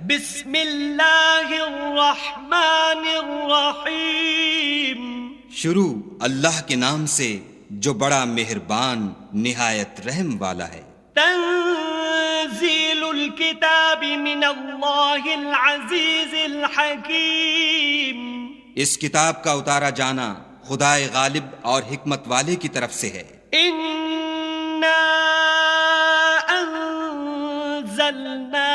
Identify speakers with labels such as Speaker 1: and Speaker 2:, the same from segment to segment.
Speaker 1: بسم اللہ الرحمن الرحیم،
Speaker 2: شروع اللہ کے نام سے جو بڑا مہربان نہایت رحم والا ہے۔
Speaker 1: تنزیل الکتاب من اللہ العزیز الحکیم،
Speaker 2: اس کتاب کا اتارا جانا خدائے غالب اور حکمت والے کی طرف سے ہے۔
Speaker 1: انا انزلنا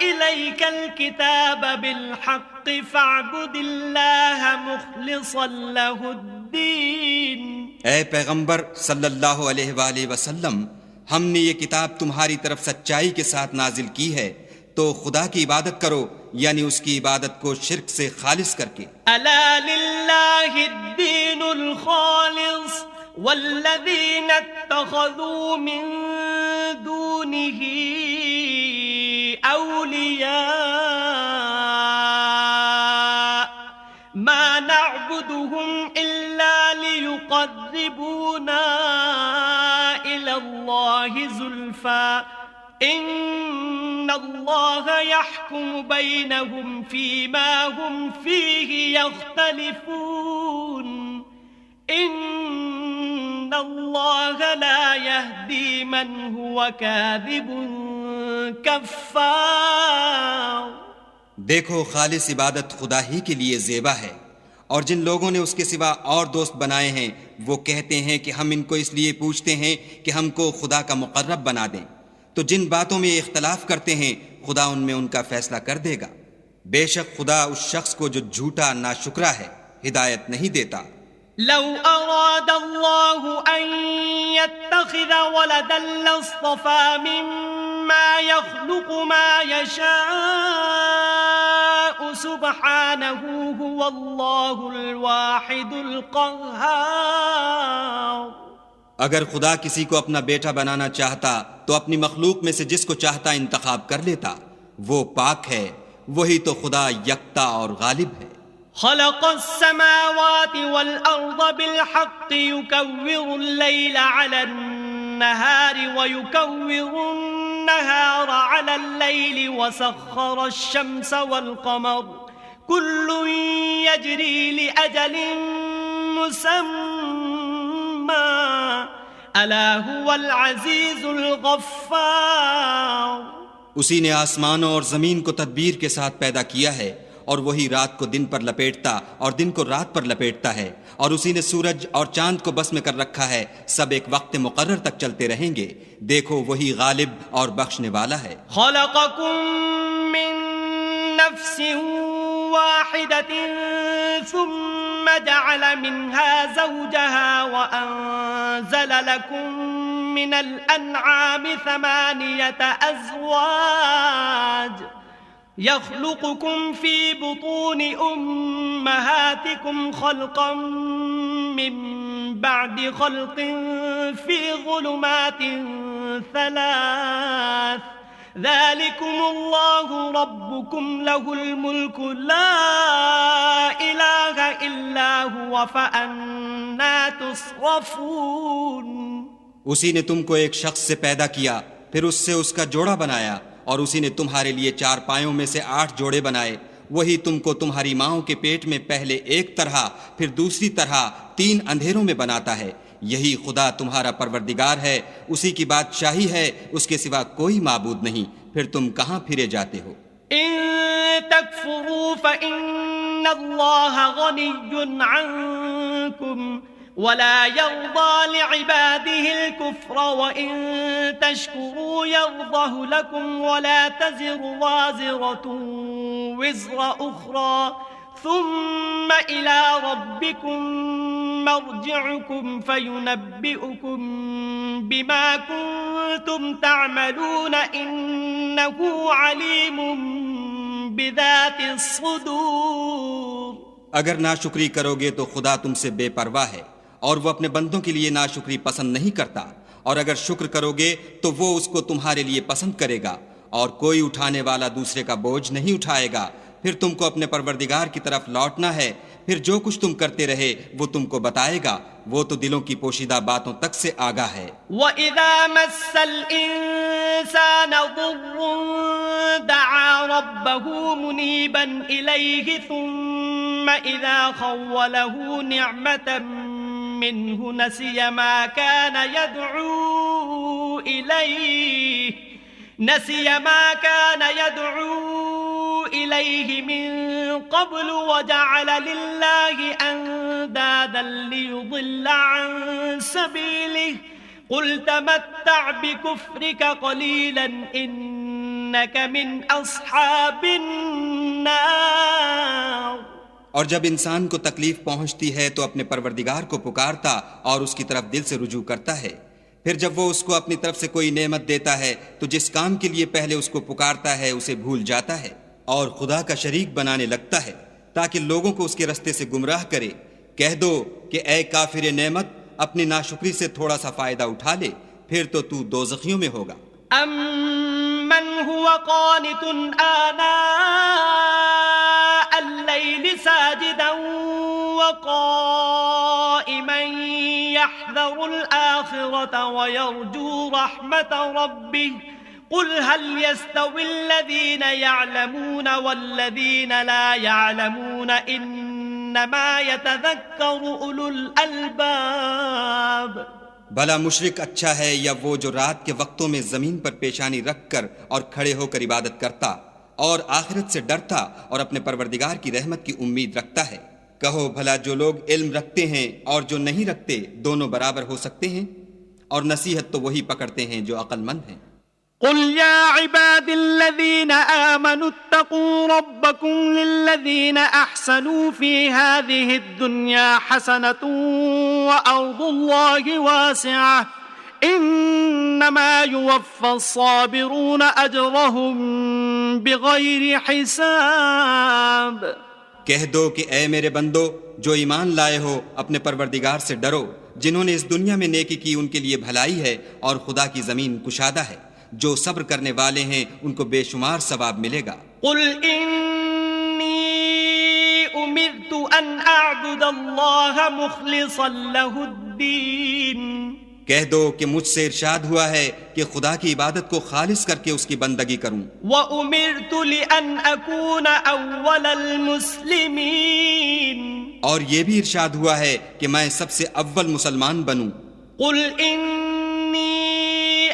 Speaker 1: الیک الکتاب بالحق فاعبد اللہ مخلصا لہ الدین۔
Speaker 2: اے پیغمبر صلی اللہ علیہ وآلہ وسلم، ہم نے یہ کتاب تمہاری طرف سچائی کے ساتھ نازل کی ہے، تو خدا کی عبادت کرو، یعنی اس کی عبادت کو شرک سے خالص کر کے۔
Speaker 1: الا للہ الدین الخالص والذین اتخذوا من دونہ اولیاء ما نعبدهم الا ليقربونا الى اللہ زلفا ان اللہ يحكم بينهم فيما هم فيه يختلفون ان اللہ لا يهدي من هو كاذب کفار۔
Speaker 2: دیکھو، خالص عبادت خدا ہی کے لیے زیبا ہے، اور جن لوگوں نے اس کے سوا اور دوست بنائے ہیں وہ کہتے ہیں کہ ہم ان کو اس لیے پوچھتے ہیں کہ ہم کو خدا کا مقرب بنا دیں، تو جن باتوں میں اختلاف کرتے ہیں خدا ان میں ان کا فیصلہ کر دے گا۔ بے شک خدا اس شخص کو جو جھوٹا ناشکرا ہے ہدایت نہیں دیتا۔
Speaker 1: لو اراد اللہ ان يتخذ ولدا لاصطفى مما يخلق ما يشاء سبحانه هو اللہ الواحد القہار۔
Speaker 2: اگر خدا کسی کو اپنا بیٹا بنانا چاہتا تو اپنی مخلوق میں سے جس کو چاہتا انتخاب کر لیتا، وہ پاک ہے، وہی تو خدا یکتا اور غالب ہے۔
Speaker 1: خلق السماوات والأرض بالحق يكور الليل على النهار ويكور النهار على الليل وسخر الشمس والقمر كل يجري لأجل مسمى ألا هو العزيز الغفار۔
Speaker 2: اسی نے آسمانوں اور زمین کو تدبیر کے ساتھ پیدا کیا ہے، اور وہی رات کو دن پر لپیٹتا اور دن کو رات پر لپیٹتا ہے، اور اسی نے سورج اور چاند کو بس میں کر رکھا ہے، سب ایک وقت مقرر تک چلتے رہیں گے۔ دیکھو، وہی غالب اور بخشنے والا ہے۔
Speaker 1: خلقکم من نفس واحدة ثم جعل منها زوجها وأنزل لكم من الأنعام 8 أزواج يخلقكم في بطون أمهاتكم خلقا من بعد خلق في ظلمات 3 ذلكم الله ربكم له الملك لا إله إلا هو فأنا تصرفون۔
Speaker 2: اسی نے تم کو ایک شخص سے پیدا کیا، پھر اس سے اس کا جوڑا بنایا، اور اسی نے تمہارے لیے 4 پایوں میں سے 8 جوڑے بنائے۔ وہی تم کو تمہاری ماؤں کے پیٹ میں پہلے ایک طرح پھر دوسری طرح 3 اندھیروں میں بناتا ہے۔ یہی خدا تمہارا پروردگار ہے، اسی کی بادشاہی ہے، اس کے سوا کوئی معبود نہیں، پھر تم کہاں پھرے جاتے ہو؟
Speaker 1: ان تکفروا فإن اللہ غنی عنکم ولا يرضى لعباده الكفر وإن تشكروا يرضه لكم ولا تزر وازرة وزر أخرى ثم إلى ربكم مرجعكم فينبئكم بما كنتم تعملون إنه عليم بذات الصدور۔
Speaker 2: اگر ناشکری کرو گے تو خدا تم سے بے پرواہ ہے، اور وہ اپنے بندوں کے لیے ناشکری پسند نہیں کرتا، اور اگر شکر کرو گے تو وہ اس کو تمہارے لیے پسند کرے گا، اور کوئی اٹھانے والا دوسرے کا بوجھ نہیں اٹھائے گا۔ پھر تم کو اپنے پروردگار کی طرف لوٹنا ہے، پھر جو کچھ تم کرتے رہے وہ تم کو بتائے گا، وہ تو دلوں کی پوشیدہ باتوں تک سے آگاہ ہے۔
Speaker 1: وَإِذَا مَسَّ الْإِنسَانَ ضُرٌّ دَعَا ربه منيبا إليه ثم إذا خوله نعمة منه نسي ما كان يدعو إليه من قبل وجعل لله أندادا ليضل عن سبيله قل تمتع بكفرك قليلا إنك من أصحاب النار.
Speaker 2: اور جب انسان کو تکلیف پہنچتی ہے تو اپنے پروردگار کو پکارتا اور اس کی طرف دل سے رجوع کرتا ہے. پھر جب وہ اس کو اپنی طرف سے کوئی نعمت دیتا ہے تو جس کام کے لیے پہلے اس کو پکارتا ہے اسے بھول جاتا ہے اور خدا کا شریک بنانے لگتا ہے تاکہ لوگوں کو اس کے رستے سے گمراہ کرے. کہہ دو کہ اے کافر نعمت اپنی ناشکری سے تھوڑا سا فائدہ اٹھا لے پھر تو دوزخیوں میں ہوگا.
Speaker 1: أَمَّنْ هُوَ قَانِتٌ آنَاءَ اللَّيْلِ سَاجِدًا وَقَائِمًا يَحْذَرُ الْآخِرَةَ وَيَرْجُو رَحْمَةَ رَبِّهِ قُلْ هَلْ يَسْتَوِي الَّذِينَ يَعْلَمُونَ وَالَّذِينَ لَا يَعْلَمُونَ إِنَّمَا يَتَذَكَّرُ أُولُو الْأَلْبَابِ.
Speaker 2: بھلا مشرک اچھا ہے یا وہ جو رات کے وقتوں میں زمین پر پیشانی رکھ کر اور کھڑے ہو کر عبادت کرتا اور آخرت سے ڈرتا اور اپنے پروردگار کی رحمت کی امید رکھتا ہے. کہو بھلا جو لوگ علم رکھتے ہیں اور جو نہیں رکھتے دونوں برابر ہو سکتے ہیں؟ اور نصیحت تو وہی پکڑتے ہیں جو عقل مند ہیں.
Speaker 1: قل يا عباد الذين آمنوا اتقوا ربكم للذين أحسنوا في هذه الدنيا حسنة وأرض الله واسعة إنما يوفى الصابرون أجرهم بغير حساب.
Speaker 2: کہہ دو کہ اے میرے بندو جو ایمان لائے ہو اپنے پروردگار سے ڈرو. جنہوں نے اس دنیا میں نیکی کی ان کے لیے بھلائی ہے اور خدا کی زمین کشادہ ہے. جو صبر کرنے والے ہیں ان کو بے شمار ثواب ملے گا.
Speaker 1: قل انی امرت ان اعبد اللہ مخلصا له الدین.
Speaker 2: کہہ دو کہ مجھ سے ارشاد ہوا ہے کہ خدا کی عبادت کو خالص کر کے اس کی بندگی کروں.
Speaker 1: وَأُمِرْتُ لِأَنْ أَكُونَ أَوَّلَ الْمُسْلِمِينَ.
Speaker 2: اور یہ بھی ارشاد ہوا ہے کہ میں سب سے اول مسلمان بنوں.
Speaker 1: قُلْ إِنِّي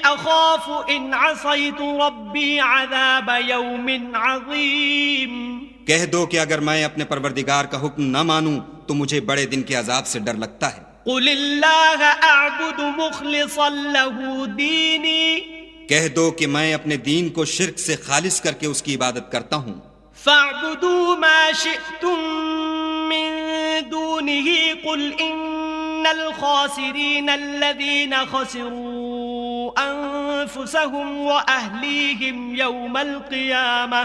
Speaker 1: أَخَافُ إِنْ عَصَيْتُ رَبِّي عَذَابَ يَوْمٍ عَظِيمٍ.
Speaker 2: کہہ دو کہ اگر میں اپنے پروردگار کا حکم نہ مانوں تو مجھے بڑے دن کے عذاب سے ڈر لگتا ہے.
Speaker 1: قُلِ اللَّهَ أَعْبُدُ مُخْلِصًا لَهُ دِينِي.
Speaker 2: کہہ دو کہ میں اپنے دین کو شرک سے خالص کر کے اس کی عبادت کرتا ہوں.
Speaker 1: فَاعْبُدُوا مَا شِئْتُم مِّن دُونِهِ قُلْ إِنَّ الْخَاسِرِينَ الَّذِينَ خَسِرُوا أَنفُسَهُمْ وَأَهْلِيهِمْ يَوْمَ الْقِيَامَةِ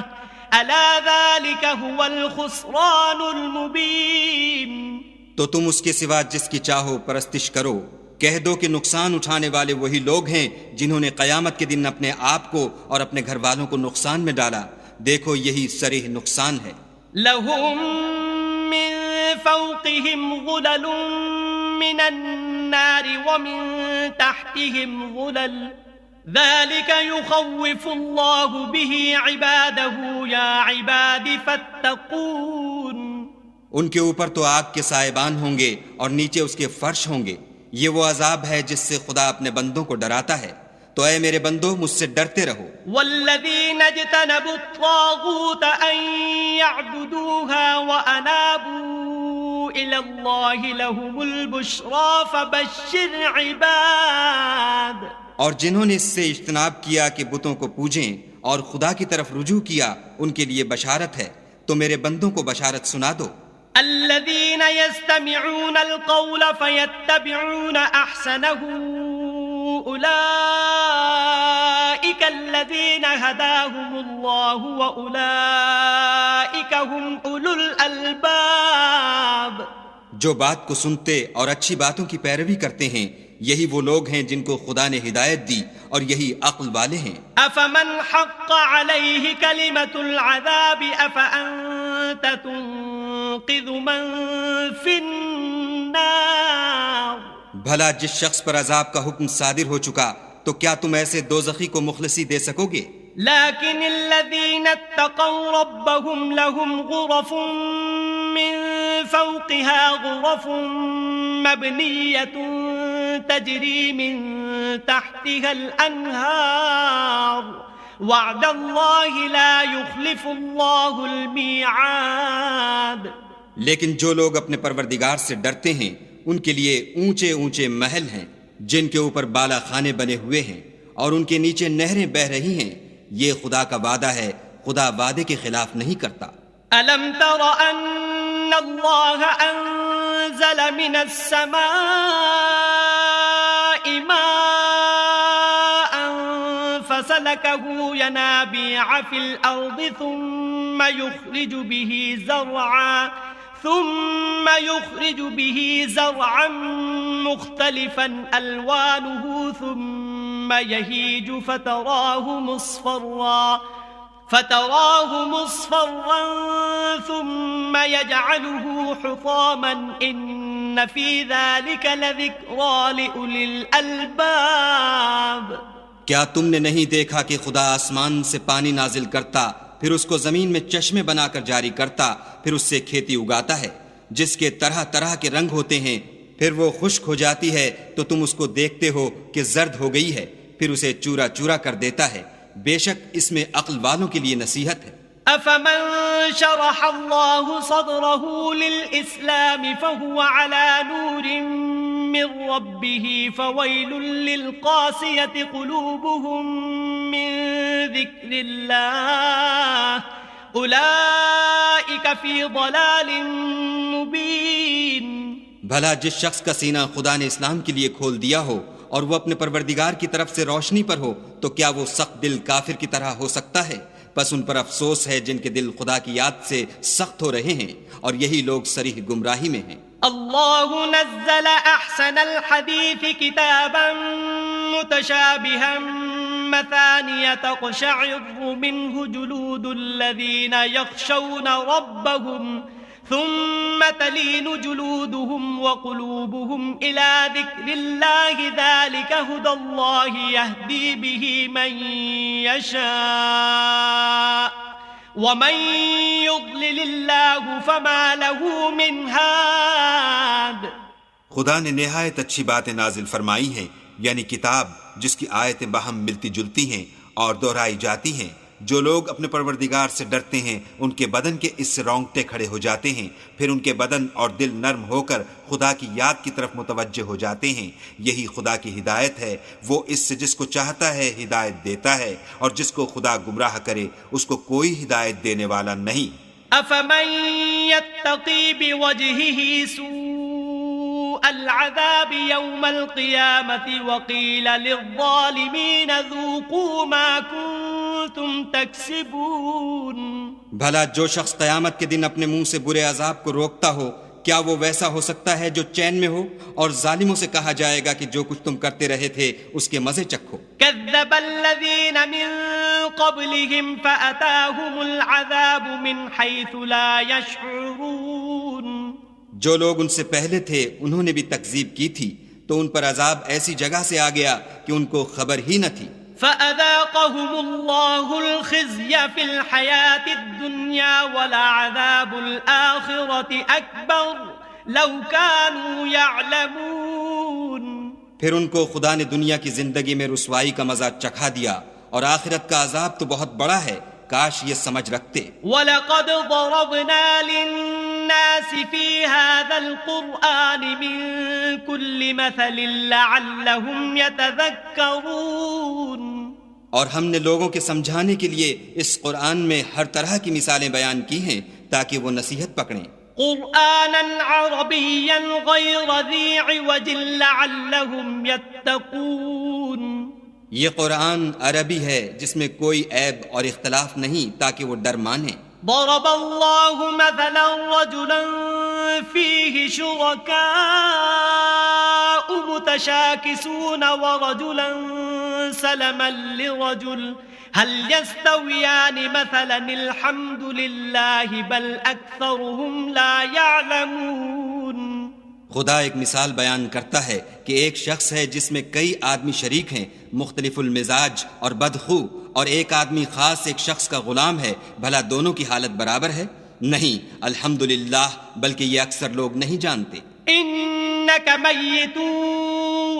Speaker 1: أَلَا ذَلِكَ هُوَ الْخُسْرَانُ الْمُبِينُ.
Speaker 2: تو تم اس کے سوا جس کی چاہو پرستش کرو. کہہ دو کہ نقصان اٹھانے والے وہی لوگ ہیں جنہوں نے قیامت کے دن اپنے آپ کو اور اپنے گھر والوں کو نقصان میں ڈالا. دیکھو یہی صریح نقصان ہے.
Speaker 1: لَهُم مِّن فَوْقِهِمْ غُلَلٌ مِّنَ النَّارِ وَمِن تَحْتِهِمْ غُلَلٌ ذَلِكَ يُخَوِّفُ اللَّهُ بِهِ عِبَادَهُ يَا عِبَادِ فَاتَّقُونِ.
Speaker 2: ان کے اوپر تو آگ کے سائبان ہوں گے اور نیچے اس کے فرش ہوں گے. یہ وہ عذاب ہے جس سے خدا اپنے بندوں کو ڈراتا ہے. تو اے میرے بندو مجھ سے ڈرتے رہو.
Speaker 1: والذین اجتنبوا الطاغوت ان يعبدوها وانابوا الى اللہ لهم البشرى فبشر عباد.
Speaker 2: اور جنہوں نے اس سے اجتناب کیا کہ بتوں کو پوجیں اور خدا کی طرف رجوع کیا ان کے لیے بشارت ہے. تو میرے بندوں کو بشارت سنا دو.
Speaker 1: الذين يستمعون القول فيتبعون احسنه اولئك الذين هداهم الله واولئك هم اولو الالباب.
Speaker 2: جو بات کو سنتے اور اچھی باتوں کی پیروی کرتے ہیں یہی وہ لوگ ہیں جن کو خدا نے ہدایت دی اور یہی عقل والے ہیں.
Speaker 1: افمن حق عليه كلمة العذاب افانت تنقذ من في النار.
Speaker 2: بھلا جس شخص پر عذاب کا حکم صادر ہو چکا تو کیا تم ایسے دوزخی کو مخلصی دے سکو گے؟
Speaker 1: لكن الذين اتقوا ربهم لهم غرف من فوقها غرف مبنية تجري من تحتها الأنهار وعد الله لا يخلف الله الميعاد.
Speaker 2: لیکن جو لوگ اپنے پروردگار سے ڈرتے ہیں ان کے لیے اونچے اونچے محل ہیں جن کے اوپر بالا خانے بنے ہوئے ہیں اور ان کے نیچے نہریں بہہ رہی ہیں. یہ خدا کا وعدہ ہے، خدا وعدے کے خلاف نہیں کرتا.
Speaker 1: ألم تر أن الله أنزل من السماء ماء فسلكه ينابيع في الأرض ثم يخرج به زرعا مختلفا ألوانه ثم يهيج فتراه مصفرا ثم يجعله حطاما إن في ذلك لذكرى لأولي الألباب.
Speaker 2: کیا تم نے نہیں دیکھا کہ خدا آسمان سے پانی نازل کرتا، پھر اس کو زمین میں چشمے بنا کر جاری کرتا، پھر اس سے کھیتی اگاتا ہے جس کے طرح طرح کے رنگ ہوتے ہیں، پھر وہ خشک ہو جاتی ہے تو تم اس کو دیکھتے ہو کہ زرد ہو گئی ہے، پھر اسے چورا چورا کر دیتا ہے. بے شک اس میں عقل والوں کے لیے نصیحت ہے.
Speaker 1: أفمن شرح الله صدره للإسلام فهو على نور من ربه فويل للقاسية قلوبهم من ذكر الله أولئك في ضلال مبين.
Speaker 2: بھلا جس شخص کا سینہ خدا نے اسلام کے لیے کھول دیا ہو اور وہ اپنے پروردگار کی طرف سے روشنی پر ہو تو کیا وہ سخت دل کافر کی طرح ہو سکتا ہے؟ بس ان پر افسوس ہے جن کے دل خدا کی یاد سے سخت ہو رہے ہیں اور یہی لوگ صریح گمراہی میں ہیں.
Speaker 1: اللہ نزل احسن الحدیث کتابا متشابها مثانیہ تقشعر منه جلود الذین یخشون ربهم ثم تلين جلودهم وقلوبهم إلى ذكر الله ذلك هدى الله يهدي به من يشاء ومن يضلل الله فما له من هاد.
Speaker 3: خدا نے نہایت اچھی باتیں نازل فرمائی ہیں، یعنی کتاب جس کی آیتیں باہم ملتی جلتی ہیں اور دہرائی جاتی ہیں. جو لوگ اپنے پروردگار سے ڈرتے ہیں ان کے بدن کے اس سے رونگٹے کھڑے ہو جاتے ہیں، پھر ان کے بدن اور دل نرم ہو کر خدا کی یاد کی طرف متوجہ ہو جاتے ہیں. یہی خدا کی ہدایت ہے، وہ اس سے جس کو چاہتا ہے ہدایت دیتا ہے اور جس کو خدا گمراہ کرے اس کو کوئی ہدایت دینے والا نہیں.
Speaker 1: افمن يتقي بوجهه سوء العذاب يوم القيامة وقيل للظالمين ذوقوا ما كنتم تكسبون.
Speaker 2: بھلا جو شخص قیامت کے دن اپنے منہ سے برے عذاب کو روکتا ہو کیا وہ ویسا ہو سکتا ہے جو چین میں ہو؟ اور ظالموں سے کہا جائے گا کہ جو کچھ تم کرتے رہے تھے اس کے مزے چکھو.
Speaker 1: كذب الذين من قبلهم فأتاهم العذاب من حيث لا يشعرون.
Speaker 2: جو لوگ ان سے پہلے تھے انہوں نے بھی تکذیب کی تھی تو ان پر عذاب ایسی جگہ سے آ گیا کہ ان کو خبر ہی نہ تھی.
Speaker 1: فأذاقهم الله الخزي في الحياة الدنيا ولعذاب الآخرة أكبر لو كانوا يعلمون.
Speaker 2: پھر ان کو خدا نے دنیا کی زندگی میں رسوائی کا مزہ چکھا دیا اور آخرت کا عذاب تو بہت بڑا ہے، کاش یہ سمجھ رکھتے.
Speaker 1: وَلَقَدْ ضَرَبْنَا لِلنَّاسِ فِي هَذَا الْقُرْآنِ مِنْ كُلِّ مَثَلٍ لَعَلَّهُمْ يَتَذَكَّرُونَ.
Speaker 2: اور ہم نے لوگوں کے سمجھانے کے لیے اس قرآن میں ہر طرح کی مثالیں بیان کی ہیں تاکہ وہ نصیحت پکڑیں.
Speaker 1: قرآناً عربيا غير ذي عوج لعلهم يتقون.
Speaker 2: یہ قرآن عربی ہے جس میں کوئی عیب اور اختلاف نہیں تاکہ وہ ڈر مانیں.
Speaker 1: ضرب الله مثلا رجلا فيه شركاء متشاكسون ورجلا سلما لرجل هل يستويان مثلا الحمد لله بل أكثرهم لا يعلمون.
Speaker 2: خدا ایک مثال بیان کرتا ہے کہ ایک شخص ہے جس میں کئی آدمی شریک ہیں، مختلف المزاج اور بدخو، اور ایک آدمی خاص ایک شخص کا غلام ہے، بھلا دونوں کی حالت برابر ہے؟ نہیں، الحمدللہ، بلکہ یہ اکثر لوگ نہیں جانتے۔
Speaker 1: إنك ميت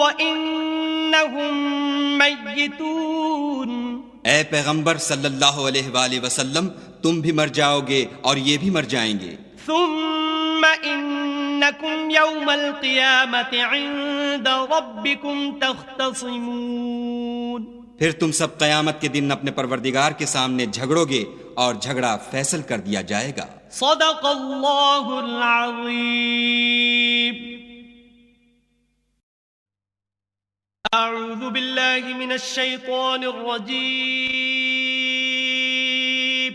Speaker 1: وإنهم ميتون۔
Speaker 2: اے پیغمبر صلی اللہ علیہ وآلہ وسلم، تم بھی مر جاؤ گے اور یہ بھی مر جائیں گے۔
Speaker 1: ثم إنكم يوم القيامة عند ربكم تختصمون۔
Speaker 2: پھر تم سب قیامت کے دن اپنے پروردگار کے سامنے جھگڑو گے اور جھگڑا فیصل کر دیا جائے گا۔
Speaker 1: صدق اللہ العظیم۔ اعوذ باللہ من الشیطان الرجیم۔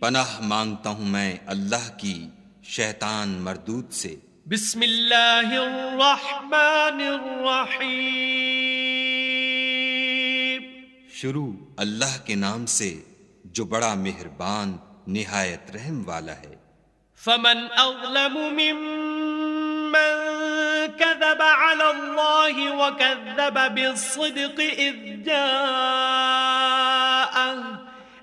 Speaker 2: پناہ مانگتا ہوں میں اللہ کی شیطان مردود سے۔
Speaker 1: بسم اللہ الرحمن الرحیم۔
Speaker 2: شروع اللہ کے نام سے جو بڑا مہربان نہایت رحم والا ہے۔
Speaker 1: فمن اظلم ممن كذب على الله وكذب بالصدق إذ جاءه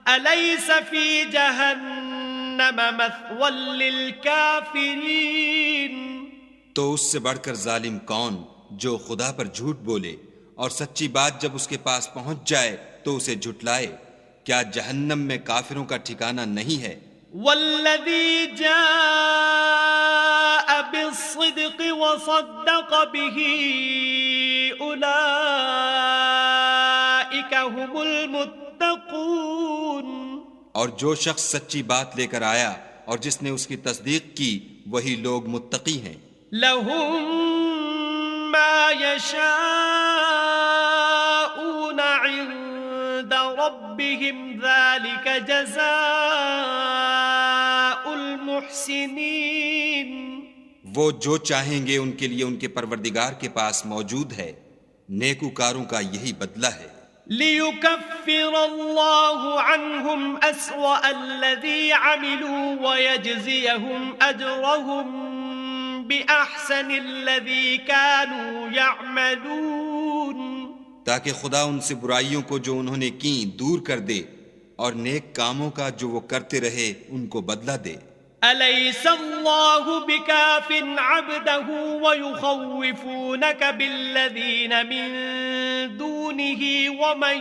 Speaker 1: أليس في جهنم مثوى للكافرين۔
Speaker 2: تو اس سے بڑھ کر ظالم کون جو خدا پر جھوٹ بولے اور سچی بات جب اس کے پاس پہنچ جائے تو اسے جھٹلائے؟ کیا جہنم میں کافروں کا ٹھکانہ نہیں ہے؟
Speaker 1: والذی جاء بالصدق وصدق به اولئک هم المتقون۔
Speaker 2: اور جو شخص سچی بات لے کر آیا اور جس نے اس کی تصدیق کی وہی لوگ متقی ہیں۔
Speaker 1: لهم ما يشاءون عند ربهم ذلك جزاء المحسنين۔
Speaker 2: وہ جو چاہیں گے ان کے لیے ان کے پروردگار کے پاس موجود ہے، نیکوکاروں کا یہی بدلہ ہے۔
Speaker 1: لِيُكَفِّرَ اللَّهُ عَنْهُمْ أَسْوَأَ الَّذِي عَمِلُوا وَيَجْزِيَهُمْ أَجْرَهُمْ بِأَحْسَنِ الَّذِي كَانُوا يَعْمَلُونَ۔
Speaker 2: تاکہ خدا ان سے برائیوں کو جو انہوں نے کی دور کر دے اور نیک کاموں کا جو وہ کرتے رہے ان کو بدلہ دے۔
Speaker 1: أَلَيْسَ اللَّهُ بِكَافٍ عَبْدَهُ وَيُخَوِّفُونَكَ بِالَّذِينَ مِن دُونِهِ وَمَن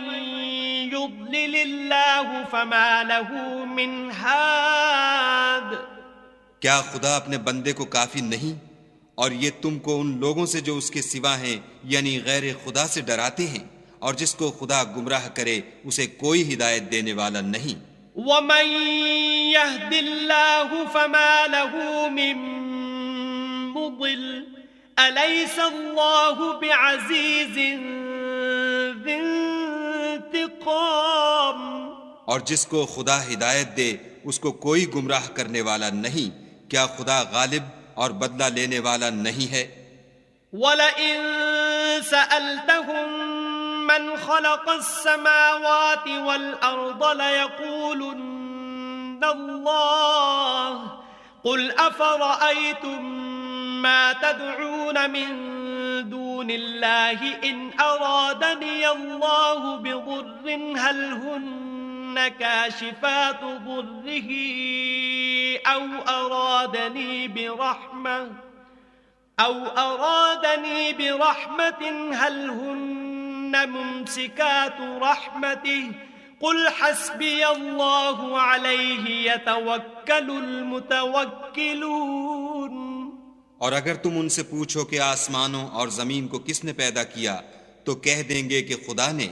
Speaker 1: يُضْلِلِ اللَّهُ فَمَا لَهُ مِنْ هَادٍ۔
Speaker 2: کیا خدا اپنے بندے کو کافی نہیں، اور یہ تم کو ان لوگوں سے جو اس کے سوا ہیں یعنی غیر خدا سے ڈراتے ہیں، اور جس کو خدا گمراہ کرے اسے کوئی ہدایت دینے والا نہیں۔
Speaker 1: وَمَن يَهْدِ اللَّهُ فَمَا لَهُ مِن مُضِلٍّ أَلَيْسَ اللَّهُ بِعَزِيزٍ ذِي انتِقَامٍ۔
Speaker 2: اور جس کو خدا ہدایت دے اس کو کوئی گمراہ کرنے والا نہیں، کیا خدا غالب اور بدلہ لینے والا نہیں ہے؟
Speaker 1: وَلَئِن سَأَلْتَهُم مَّنْ خَلَقَ السَّمَاوَاتِ وَالْأَرْضَ لَيَقُولُنَّ اللَّهُ قُلْ أَفَرَأَيْتُم مَّا تَدْعُونَ مِن دُونِ اللَّهِ إِنْ أَرَادَنِيَ اللَّهُ بِضُرٍّ هَلْ هُنَّ كَاشِفَاتُ ضُرِّهِ أَوْ أَرَادَنِي بِرَحْمَةٍ هَلْ هُنَّ مُمْسِكَاتُ رَحْمَتِهِ قُلْ حَسْبِيَ اللَّهُ عَلَيْهِ يَتَوَكَّلُ الْمُتَوَكِّلُونَ۔
Speaker 2: اور اگر تم ان سے پوچھو کہ آسمانوں اور زمین کو کس نے پیدا کیا تو کہہ دیں گے کہ خدا نے۔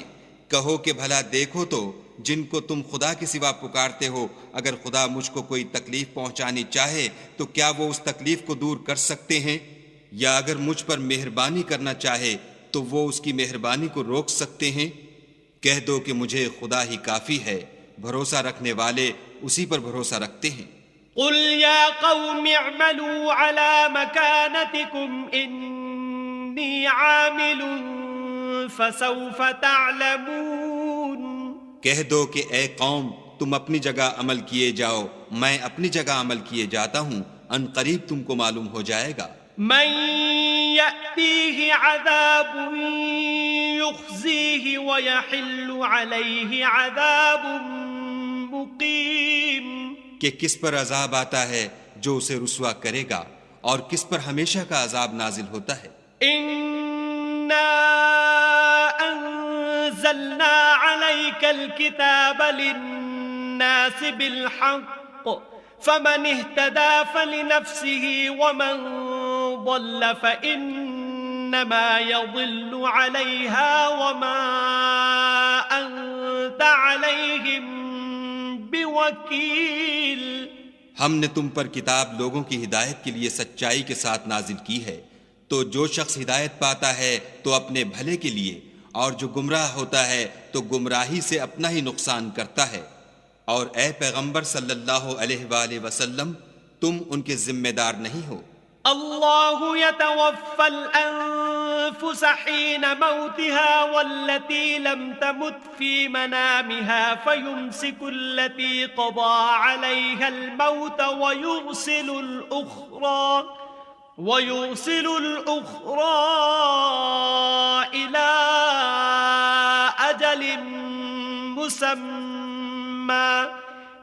Speaker 2: کہو کہ بھلا دیکھو تو جن کو تم خدا کے سوا پکارتے ہو، اگر خدا مجھ کو کوئی تکلیف پہنچانی چاہے تو کیا وہ اس تکلیف کو دور کر سکتے ہیں؟ یا اگر مجھ پر مہربانی کرنا چاہے تو وہ اس کی مہربانی کو روک سکتے ہیں؟ کہہ دو کہ مجھے خدا ہی کافی ہے، بھروسہ رکھنے والے اسی پر بھروسہ رکھتے ہیں۔
Speaker 1: قل يا قوم اعملوا على مكانتكم إني عامل فسوف تعلمون۔
Speaker 2: کہہ دو کہ اے قوم تم اپنی جگہ عمل کیے جاؤ، میں اپنی جگہ عمل کیے جاتا ہوں، ان قریب تم کو معلوم ہو جائے گا۔
Speaker 1: من يأتيه عذاب يخزيه ويحل عليه عذاب مقيم
Speaker 2: کہ کس پر عذاب آتا ہے جو اسے رسوا کرے گا اور کس پر ہمیشہ کا عذاب نازل ہوتا ہے۔
Speaker 1: إنا أنزلنا عليك الكتاب للناس بالحق فمن اهتدى فلنفسه ومن ضل فإنما يضل عليها وما أنت عليهم بوكيل۔
Speaker 2: ہم نے تم پر کتاب لوگوں کی ہدایت کے لیے سچائی کے ساتھ نازل کی ہے، تو جو شخص ہدایت پاتا ہے تو اپنے بھلے کے لیے، اور جو گمراہ ہوتا ہے تو گمراہی سے اپنا ہی نقصان کرتا ہے۔ اور اے پیغمبر صلی اللہ علیہ وآلہ وسلم، تم ان کے ذمہ دار نہیں ہو۔
Speaker 1: اللہ يتوفى الأنفس حين موتها والتي لم تمت في منامها فيمسك التي قضى عليها الموت ويرسل الأخرى إلى أجل مسمى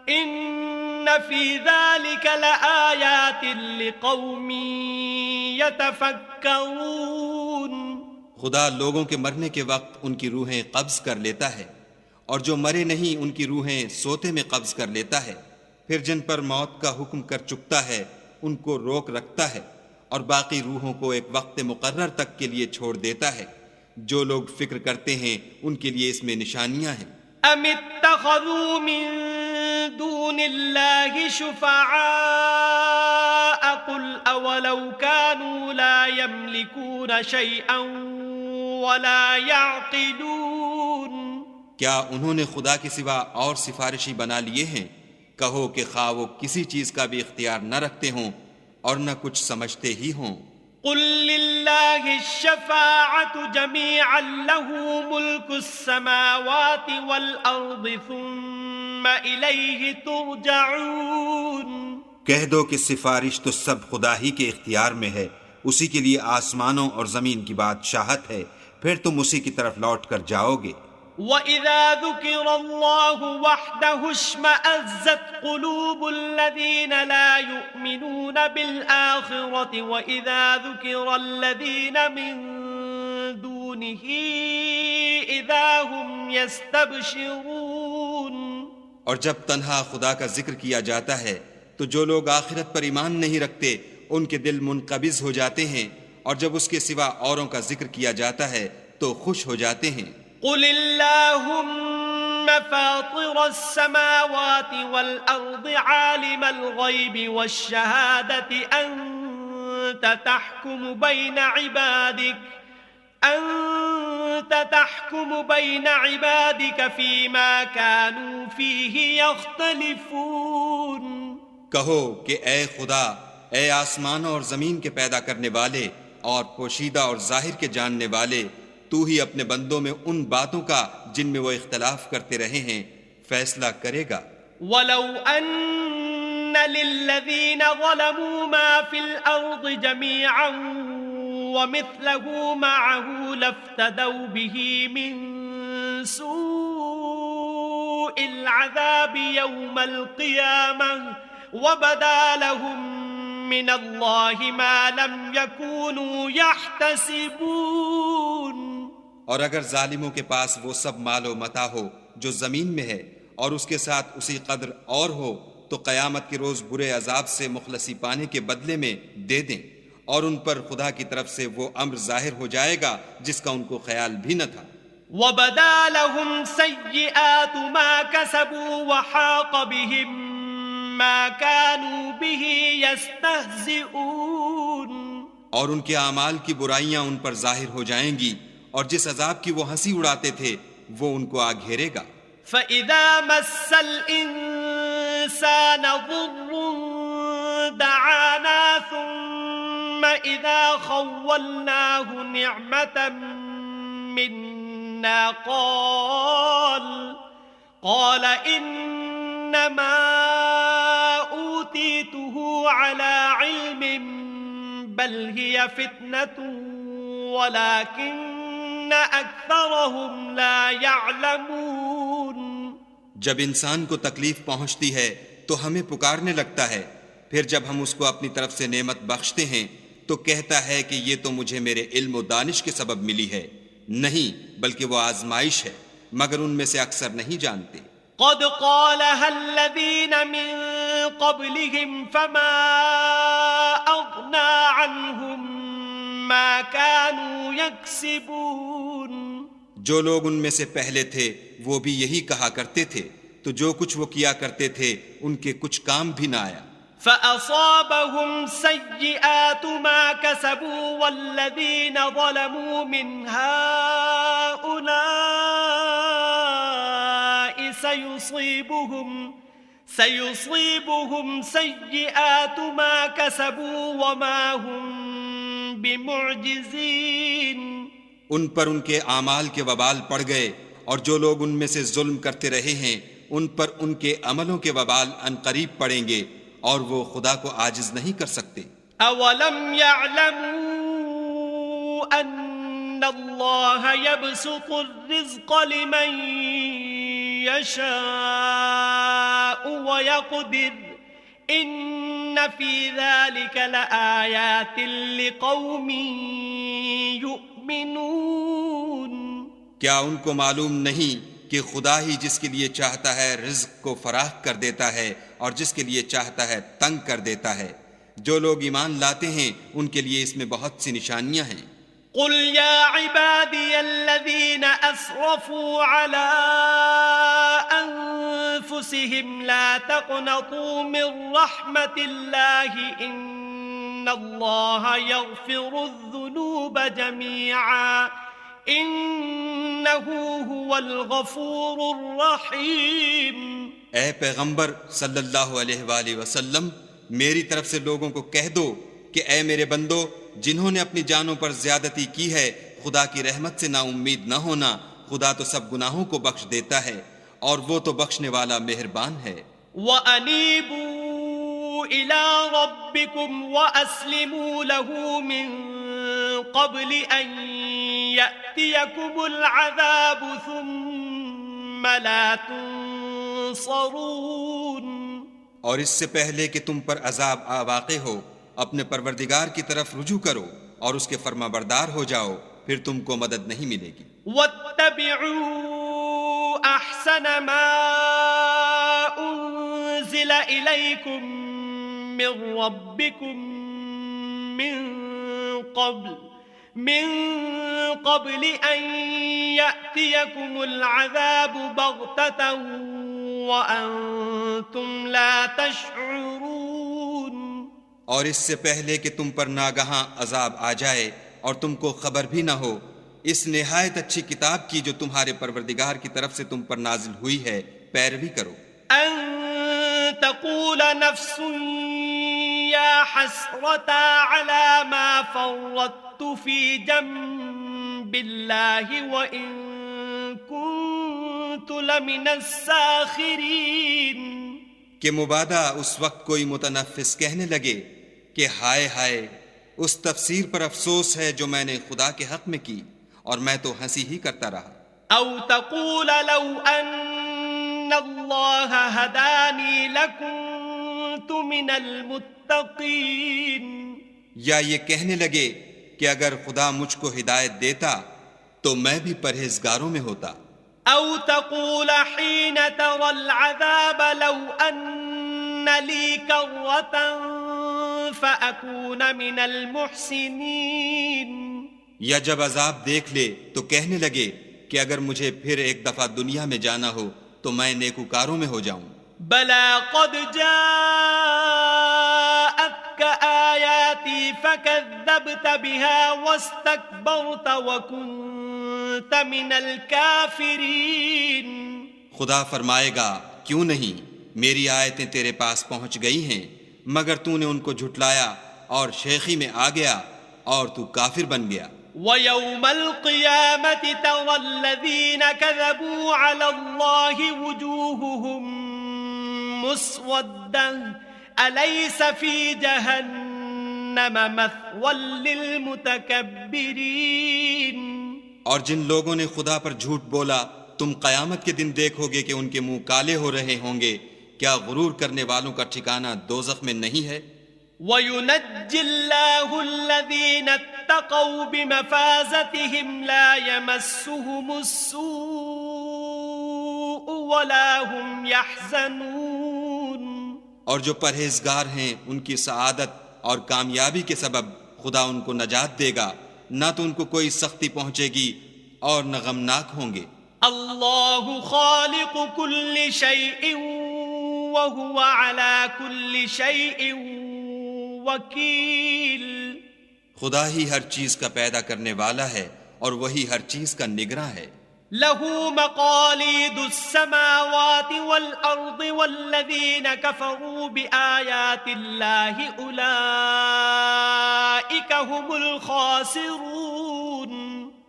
Speaker 1: إن في ذلك لآيات لقوم يتفكرون۔
Speaker 2: خدا لوگوں کے مرنے کے وقت ان کی روحیں قبض کر لیتا ہے، اور جو مرے نہیں ان کی روحیں سوتے میں قبض کر لیتا ہے، پھر جن پر موت کا حکم کر چکتا ہے ان کو روک رکھتا ہے، اور باقی روحوں کو ایک وقت مقرر تک کے لیے چھوڑ دیتا ہے۔ جو لوگ فکر کرتے ہیں ان کے لیے اس میں نشانیاں ہیں۔
Speaker 1: ام اتخذوا من دون الله شفعاء قل اولو كانوا لا يملكون شيئا ولا يعقلون۔
Speaker 2: کیا انہوں نے خدا کے سوا اور سفارشی بنا لیے ہیں؟ کہو کہ خواہ وہ کسی چیز کا بھی اختیار نہ رکھتے ہوں اور نہ کچھ سمجھتے ہی ہوں۔
Speaker 1: قل للہ الشفاعة جميعا له ملك السماوات والأرض ثم إليه ترجعون۔
Speaker 3: کہہ دو کہ سفارش تو سب خدا ہی کے اختیار میں ہے، اسی کے لیے آسمانوں اور زمین کی بادشاہت ہے، پھر تم اسی کی طرف لوٹ کر جاؤ گے۔
Speaker 1: وَإِذَا ذُكِرَ اللَّهُ وَحْدَهُ اشْمَأَزَّتْ قُلُوبُ الَّذِينَ لَا يُؤْمِنُونَ بِالْآخِرَةِ وَإِذَا ذُكِرَ الَّذِينَ مِن دُونِهِ إِذَا هُمْ يَسْتَبْشِرُونَ۔
Speaker 2: اور جب تنہا خدا کا ذکر کیا جاتا ہے تو جو لوگ آخرت پر ایمان نہیں رکھتے ان کے دل منقبض ہو جاتے ہیں، اور جب اس کے سوا اوروں کا ذکر کیا جاتا ہے تو خوش ہو جاتے ہیں۔
Speaker 1: قل اللهم فاطر السماوات والأرض عالم الغيب والشهادة أنت تحكم بين عبادك فيما كانوا فيه يختلفون۔
Speaker 2: کہو کہ اے خدا، اے آسمانوں اور زمین کے پیدا کرنے والے اور پوشیدہ اور ظاہر کے جاننے والے، تو ہی اپنے بندوں میں ان باتوں کا جن میں وہ اختلاف کرتے رہے ہیں فیصلہ کرے گا۔
Speaker 1: وَلَوْ أَنَّ لِلَّذِينَ ظَلَمُوا مَا فِي الْأَرْضِ جَمِيعًا وَمِثْلَهُ مَعَهُ لَافْتَدَوْا بِهِ مِن سُوءِ الْعَذَابِ يَوْمَ الْقِيَامَةِ وَبَدَا لَهُم مِّنَ اللَّهِ مَا لَمْ يَكُونُوا يَحْتَسِبُونَ۔
Speaker 2: اور اگر ظالموں کے پاس وہ سب مال و متاع ہو جو زمین میں ہے اور اس کے ساتھ اسی قدر اور ہو تو قیامت کے روز برے عذاب سے مخلصی پانے کے بدلے میں دے دیں، اور ان پر خدا کی طرف سے وہ امر ظاہر ہو جائے گا جس کا ان کو خیال بھی نہ تھا۔
Speaker 1: وَبَدَا لَهُمْ سَيِّئَاتُ مَا كَسَبُوا وَحَاقَ بِهِم مَّا كَانُوا بِهِ يَسْتَهْزِئُونَ۔
Speaker 2: اور ان کے اعمال کی برائیاں ان پر ظاہر ہو جائیں گی، اور جس عذاب کی وہ ہنسی اڑاتے تھے وہ ان کو آ گھیرے گا۔
Speaker 1: فَإِذَا مَسَّ الْإِنسَانَ ضُرٌّ دَعَانَا ثُمَّ إِذَا خَوَّلْنَاهُ نِعْمَةً مِنَّا قَالَ إِنَّمَا أُوتِيتُهُ عَلَى عِلْمٍ بَلْ هِيَ فِتْنَةٌ وَلَكِنَّ أكثرهم لا يعلمون.
Speaker 2: جب انسان کو تکلیف پہنچتی ہے تو ہمیں پکارنے لگتا ہے، پھر جب ہم اس کو اپنی طرف سے نعمت بخشتے ہیں تو کہتا ہے کہ یہ تو مجھے میرے علم و دانش کے سبب ملی ہے. نہیں، بلکہ وہ آزمائش ہے، مگر ان میں سے اکثر نہیں جانتے.
Speaker 1: قد قالها الذين من قبلهم فما أغنى عنهم ما كانوا يكسبون.
Speaker 2: جو لوگ ان میں سے پہلے تھے وہ بھی یہی کہا کرتے تھے، تو جو کچھ وہ کیا کرتے تھے ان کے کچھ کام بھی نہ آیا.
Speaker 1: فأصابهم سيئات ما كسبوا والذين ظلموا من هؤلاء سيصيبهم سيئات ما كسبوا وما هم بمعجزين.
Speaker 2: ان پر ان کے اعمال کے وبال پڑ گئے، اور جو لوگ ان میں سے ظلم کرتے رہے ہیں ان پر ان کے عملوں کے وبال عنقریب پڑیں گے، اور وہ خدا کو عاجز نہیں کر سکتے.
Speaker 1: اولم يعلموا ان اللہ يبسط الرزق لمن يشاء ويقدر ان في ذلك لآیات لقوم یؤمنون.
Speaker 2: کیا ان کو معلوم نہیں کہ خدا ہی جس کے لیے چاہتا ہے رزق کو فراخ کر دیتا ہے اور جس کے لیے چاہتا ہے تنگ کر دیتا ہے؟ جو لوگ ایمان لاتے ہیں ان کے لیے اس میں بہت سی نشانیاں ہیں.
Speaker 1: قل یا عبادی الذین اسرفوا علی انفسهم لا تقنطوا من رحمت اللہ ان اللہ یغفر الذنوب جميعا انہ هو الغفور الرحیم.
Speaker 2: اے پیغمبر صلی اللہ علیہ وآلہ وسلم، میری طرف سے لوگوں کو کہہ دو کہ اے میرے بندو، جنہوں نے اپنی جانوں پر زیادتی کی ہے خدا کی رحمت سے نا امید نہ ہونا. خدا تو سب گناہوں کو بخش دیتا ہے اور وہ تو بخشنے والا مہربان ہے.
Speaker 1: وَأَنِيبُوا إِلَىٰ رَبِّكُمْ وَأَسْلِمُوا لَهُ مِن قَبْلِ أَن يَأْتِيَكُمُ الْعَذَابُ ثُمَّ لَا تُنصَرُونَ.
Speaker 2: اور اس سے پہلے کہ تم پر عذاب واقع ہو اپنے پروردگار کی طرف رجوع کرو اور اس کے فرما بردار ہو جاؤ، پھر تم کو مدد نہیں ملے گی.
Speaker 1: وَاتَّبِعُوا أَحْسَنَ مَا أُنزِلَ إِلَيْكُم مِّن رَّبِّكُم مِّن قَبْلِ أَن يَأْتِيَكُمُ الْعَذَابُ بَغْتَةً وَأَنتُمْ لَا تَشْعُرُونَ.
Speaker 2: اور اس سے پہلے کہ تم پر ناگہاں عذاب آ جائے اور تم کو خبر بھی نہ ہو، اس نہایت اچھی کتاب کی جو تمہارے پروردگار کی طرف سے تم پر نازل ہوئی ہے پیروی کرو.
Speaker 1: ان تقول نفس یا حسرتا علی ما فرطت فی جنب اللہ وان کنت لمن الساخرین.
Speaker 2: کہ مبادا اس وقت کوئی متنفس کہنے لگے کہ ہائے ہائے، اس تفسیر پر افسوس ہے جو میں نے خدا کے حق میں کی، اور میں تو ہنسی ہی کرتا رہا.
Speaker 1: او تقول لو ان اللہ ہدانی لکنت من المتقین.
Speaker 2: یا یہ کہنے لگے کہ اگر خدا مجھ کو ہدایت دیتا تو میں بھی پرہیزگاروں میں ہوتا.
Speaker 1: او تقول حين ترى العذاب لو ان لي كرة فأكون من المحسنين.
Speaker 2: یا جب عذاب دیکھ لے تو کہنے لگے کہ اگر مجھے پھر ایک دفعہ دنیا میں جانا ہو تو میں نیکوکاروں میں ہو جاؤں.
Speaker 1: بلى قد جاءتك آياتي فكذبت بها واستكبرت وكنت من الكافرين.
Speaker 2: خدا فرمائے گا کیوں نہیں، میری آیتیں تیرے پاس پہنچ گئی ہیں، مگر تو نے ان کو جھٹلایا اور شیخی میں آ گیا اور تو کافر بن گیا.
Speaker 1: وَيَوْمَ الْقِيَامَةِ تَرَى الَّذِينَ كَذَبُوا عَلَى اللَّهِ وُجُوهُهُمْ مُسْوَدَّةٌ أَلَيْسَ فِي جَهَنَّمَ مَثْوًى لِلْمُتَكَبِّرِينَ.
Speaker 2: اور جن لوگوں نے خدا پر جھوٹ بولا تم قیامت کے دن دیکھو گے کہ ان کے منہ کالے ہو رہے ہوں گے، کیا غرور کرنے والوں کا ٹھکانہ دوزخ میں نہیں ہے؟
Speaker 1: وَيُنَجِّي اللَّهُ الَّذِينَ اتَّقَوْا بِمَفَازَتِهِمْ لَا يَمَسُّهُمُ السُّوءُ وَلَا هُمْ يَحْزَنُونَ۔
Speaker 2: اور جو پرہیزگار ہیں ان کی سعادت اور کامیابی کے سبب خدا ان کو نجات دے گا، نہ تو ان کو کوئی سختی پہنچے گی اور نہ غمناک ہوں گے۔
Speaker 1: اللہ خالق کل شیء وهو على كل شیء وکیل۔
Speaker 2: خدا ہی ہر چیز کا پیدا کرنے والا ہے اور وہی ہر چیز کا نگراں ہے۔
Speaker 1: له مقاليد السماوات والأرض والذين كفروا بآيات الله أولئك هم الخاسرون۔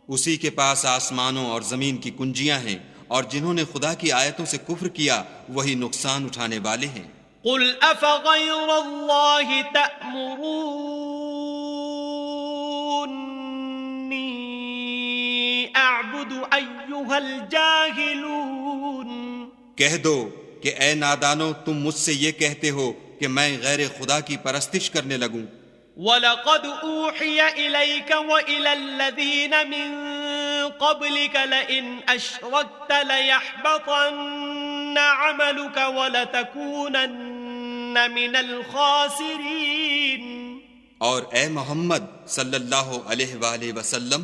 Speaker 2: اسی کے پاس آسمانوں اور زمین کی کنجیاں ہیں، اور جنہوں نے خدا کی آیتوں سے کفر کیا وہی نقصان اٹھانے والے ہیں۔
Speaker 1: قل افغیر اللہ تأمرونی اعبد ایہا الجاہلون۔
Speaker 2: کہہ دو کہ اے نادانو، تم مجھ سے یہ کہتے ہو کہ میں غیر خدا کی پرستش کرنے لگوں۔
Speaker 1: وَلَقَدْ أُوحِيَ إِلَيْكَ وَإِلَى الَّذِينَ مِن قَبْلِكَ لَئِنْ أَشْرَكْتَ لَيَحْبَطَنَّ عَمَلُكَ وَلَتَكُونَنَّ مِنَ الْخَاسِرِينَ۔
Speaker 2: اور اے محمد صلی اللہ علیہ وآلہ وسلم،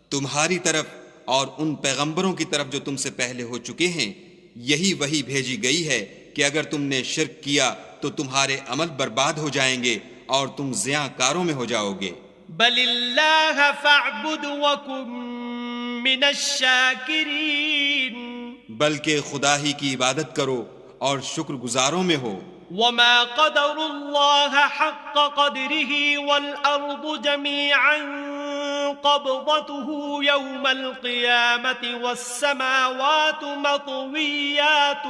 Speaker 2: تمہاری طرف اور ان پیغمبروں کی طرف جو تم سے پہلے ہو چکے ہیں یہی وحی بھیجی گئی ہے کہ اگر تم نے شرک کیا تو تمہارے عمل برباد ہو جائیں گے اور تم زیاں کاروں میں ہو جاؤ گے۔
Speaker 1: بل اللہ فاعبد وکن من الشاکرین۔
Speaker 2: بلکہ خدا ہی کی عبادت کرو اور شکر گزاروں میں ہو۔
Speaker 1: وما قدر اللہ حق قدره والارض جميعا قبضته يوم القيامة والسماوات مطويات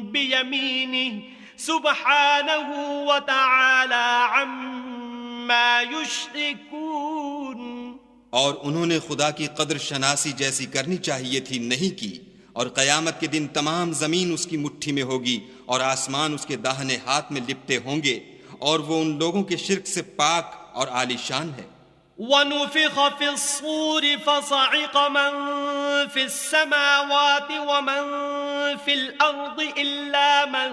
Speaker 1: بيمينه سبحانه وتعالى عما يشركون۔
Speaker 2: اور انہوں نے خدا کی قدر شناسی جیسی کرنی چاہیے تھی، نہیں کی، اور قیامت کے دن تمام زمین اس کی مٹھی میں ہوگی اور آسمان اس کے داہنے ہاتھ میں لپٹے ہوں گے، اور وہ ان لوگوں کے شرک سے پاک اور عالی شان ہے۔
Speaker 1: وَنُفِخَ فِي الصُّورِ فَصَعِقَ مَن فِي السَّمَاوَاتِ وَمَن فِي الْأَرْضِ إِلَّا مَن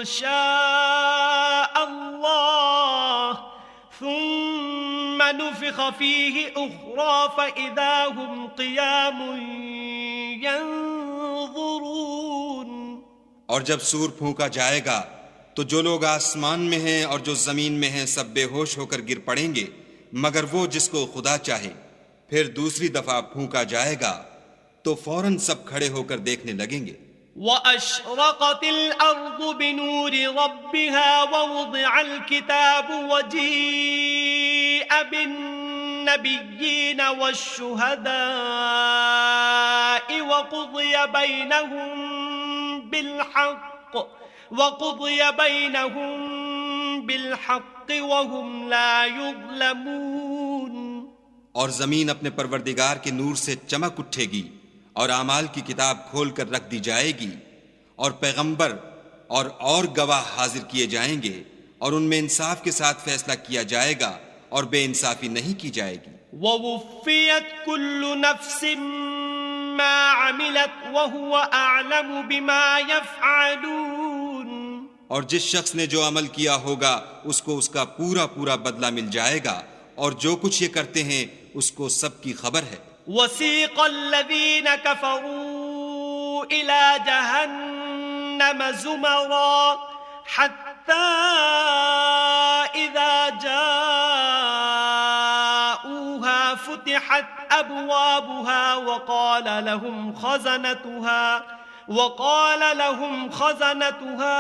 Speaker 1: شَاءَ اللَّهُ ثُمَّ نُفِخَ فِيهِ أُخْرَى فَإِذَا هُمْ قِيَامٌ يَنظُرُونَ۔
Speaker 2: اور جب سور پھونکا جائے گا تو جو لوگ آسمان میں ہیں اور جو زمین میں ہیں سب بے ہوش ہو کر گر پڑیں گے، مگر وہ جس کو خدا چاہے۔ پھر دوسری دفعہ پھونکا جائے گا تو فوراً سب کھڑے ہو کر دیکھنے لگیں گے۔
Speaker 1: وَأَشْرَقَتِ الْأَرْضُ بِنُورِ رَبِّهَا وَوُضِعَ الْكِتَابُ وَجِيءَ بِالنَّبِيِّينَ وَالشُّهَدَاءِ وَقُضِيَ بَيْنَهُم بِالْحَقِّ وَهُمْ لَا يُظْلَمُونَ۔
Speaker 2: اور زمین اپنے پروردگار کے نور سے چمک اٹھے گی اور اعمال کی کتاب کھول کر رکھ دی جائے گی، اور پیغمبر اور گواہ حاضر کیے جائیں گے، اور ان میں انصاف کے ساتھ فیصلہ کیا جائے گا اور بے انصافی نہیں کی جائے گی۔
Speaker 1: وَوُفِّيَتْ كُلُّ نَفْسٍ مَا عَمِلَتْ وَهُوَ أَعْلَمُ بِمَا يَفْعَلُونَ۔
Speaker 2: اور جس شخص نے جو عمل کیا ہوگا اس کو اس کا پورا پورا بدلہ مل جائے گا، اور جو کچھ یہ کرتے ہیں اس کو سب کی خبر ہے۔
Speaker 1: وَسِيقَ الَّذِينَ كَفَرُوا إِلَى جَهَنَّمَ زُمَرًا حَتَّى إِذَا جَاءُوهَا فُتِحَتْ أَبْوَابُهَا وقال لهم خزنتها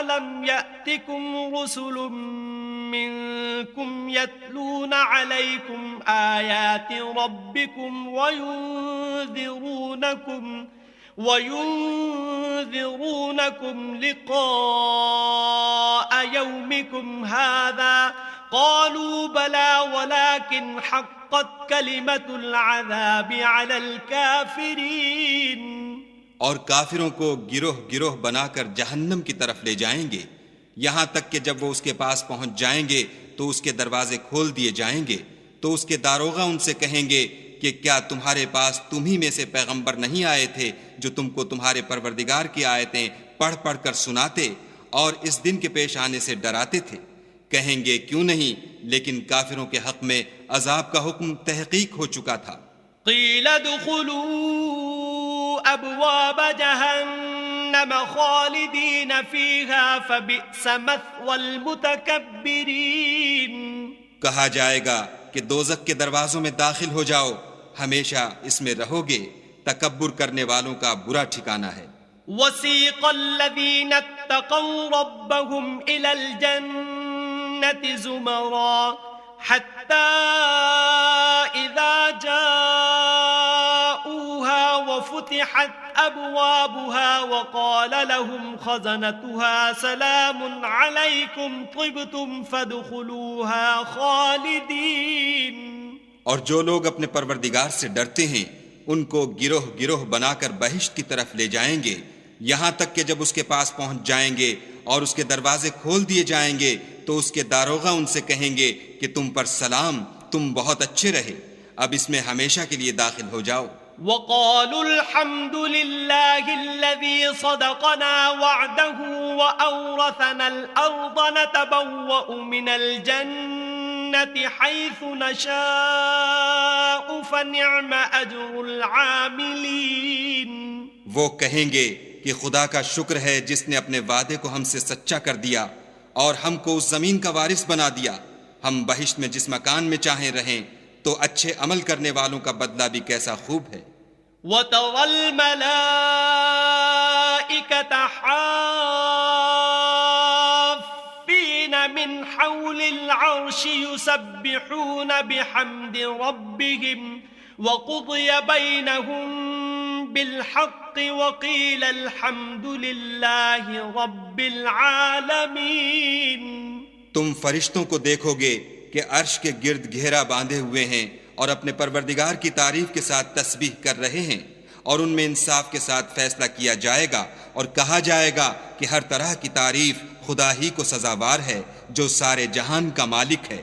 Speaker 1: ألم يأتكم رسل منكم يتلون عليكم آيات ربكم وينذرونكم لقاء يومكم هذا قالوا بلى ولكن حقت كلمة العذاب على الكافرين.
Speaker 2: اور کافروں کو گروہ گروہ بنا کر جہنم کی طرف لے جائیں گے، یہاں تک کہ جب وہ اس کے پاس پہنچ جائیں گے تو اس کے دروازے کھول دیے جائیں گے، تو اس کے داروغہ ان سے کہیں گے کہ کیا تمہارے پاس تم ہی میں سے پیغمبر نہیں آئے تھے جو تم کو تمہارے پروردگار کی آیتیں پڑھ پڑھ کر سناتے اور اس دن کے پیش آنے سے ڈراتے تھے؟ کہیں گے کیوں نہیں، لیکن کافروں کے حق میں عذاب کا حکم تحقیق ہو چکا تھا.
Speaker 1: قیل ادخلوا ابواب جہنم خالدین فیہا فبئس مثوى المتکبرین.
Speaker 2: کہا جائے گا کہ دوزخ کے دروازوں میں داخل ہو جاؤ، ہمیشہ اس میں رہو گے، تکبر کرنے والوں کا برا ٹھکانہ ہے.
Speaker 1: وسیق الذین اتقوا ربهم الى الجنة زمرا حتى اذا جاءوها وفتحت ابوابها وقال لهم خزنتها سلام علیکم طبتم فادخلوها خالدین.
Speaker 2: اور جو لوگ اپنے پروردگار سے ڈرتے ہیں ان کو گروہ گروہ بنا کر بہشت کی طرف لے جائیں گے، یہاں تک کہ جب اس کے پاس پہنچ جائیں گے اور اس کے دروازے کھول دیے جائیں گے تو اس کے داروغہ ان سے کہیں گے کہ تم پر سلام، تم بہت اچھے رہے، اب اس میں ہمیشہ کے لیے داخل ہو جاؤ.
Speaker 1: وقالوا الحمد لله الذي صدقنا وعده وأورثنا الأرض نتبوأ من الجنة حيث نشاء فنعم أجر العاملين.
Speaker 2: وہ کہیں گے کہ خدا کا شکر ہے جس نے اپنے وعدے کو ہم سے سچا کر دیا اور ہم کو اس زمین کا وارث بنا دیا، ہم بہشت میں جس مکان میں چاہیں رہیں، تو اچھے عمل کرنے والوں کا بدلہ بھی کیسا خوب ہے.
Speaker 1: وَتَرَى الْمَلَائِكَةَ حَافِّينَ مِنْ حَوْلِ الْعَرْشِ يُسَبِّحُونَ بِحَمْدِ رَبِّهِمْ وَقُضِيَ بَيْنَهُمْ بِالْحَقِّ وَقِيلَ الْحَمْدُ لِلَّهِ رَبِّ الْعَالَمِينَ.
Speaker 2: تم فرشتوں کو دیکھو گے کہ عرش کے گرد گھیرا باندھے ہوئے ہیں اور اپنے پروردگار کی تعریف کے ساتھ تسبیح کر رہے ہیں، اور ان میں انصاف کے ساتھ فیصلہ کیا جائے گا اور کہا جائے گا کہ ہر طرح کی تعریف خدا ہی کو سزاوار ہے جو سارے جہان کا مالک ہے.